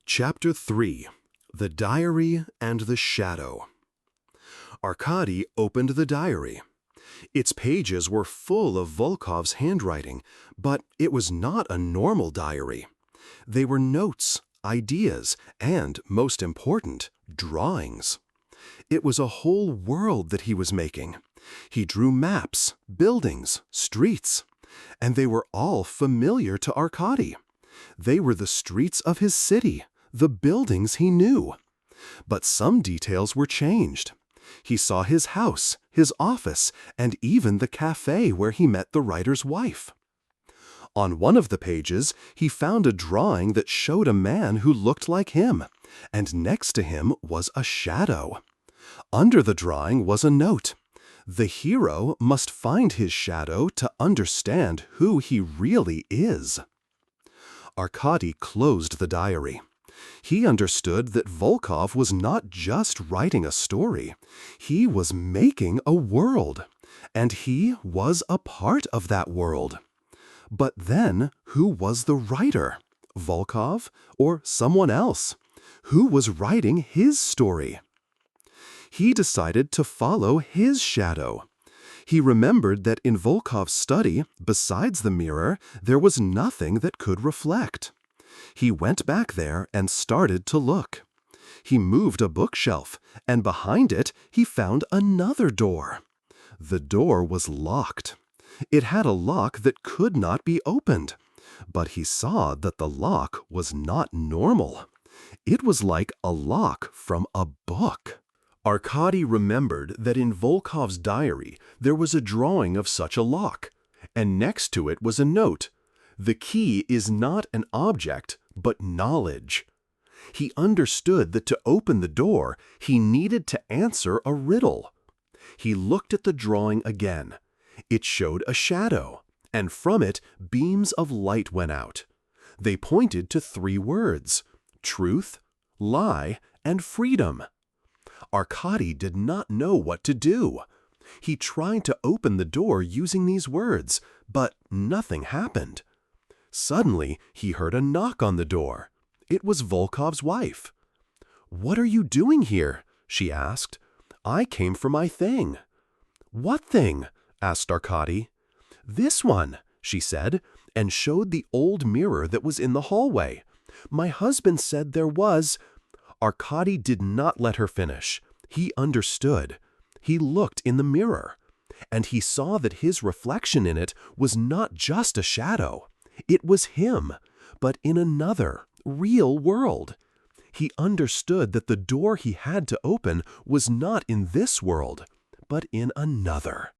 Chapter 3. The Diary and the Shadow. Arkady opened the diary. Its pages were full of Volkov's handwriting, but it was not a normal diary. They were notes, ideas, and, most important, drawings. It was a whole world that he was making. He drew maps, buildings, streets, and they were all familiar to Arkady. They were the streets of his city, the buildings he knew. But some details were changed. He saw his house, his office, and even the cafe where he met the writer's wife. On one of the pages, he found a drawing that showed a man who looked like him, and next to him was a shadow. Under the drawing was a note. The hero must find his shadow to understand who he really is. Arkady closed the diary. He understood that Volkov was not just writing a story. He was making a world, and he was a part of that world. But then, who was the writer? Volkov or someone else? Who was writing his story? He decided to follow his shadow. He remembered that in Volkov's study, besides the mirror, there was nothing that could reflect. He went back there and started to look. He moved a bookshelf, and behind it he found another door. The door was locked. It had a lock that could not be opened. But he saw that the lock was not normal. It was like a lock from a book. Arkady remembered that in Volkov's diary there was a drawing of such a lock, and next to it was a note. The key is not an object, but knowledge. He understood that to open the door, he needed to answer a riddle. He looked at the drawing again. It showed a shadow, and from it beams of light went out. They pointed to three words: truth, lie, and freedom. Arkady did not know what to do. He tried to open the door using these words, but nothing happened. Suddenly, he heard a knock on the door. It was Volkov's wife. "What are you doing here?" she asked. "I came for my thing." "What thing?" asked Arkady. "This one," she said, and showed the old mirror that was in the hallway. "My husband said there was—" Arkady did not let her finish. He understood. He looked in the mirror, and he saw that his reflection in it was not just a shadow. It was him, but in another, real world. He understood that the door he had to open was not in this world, but in another.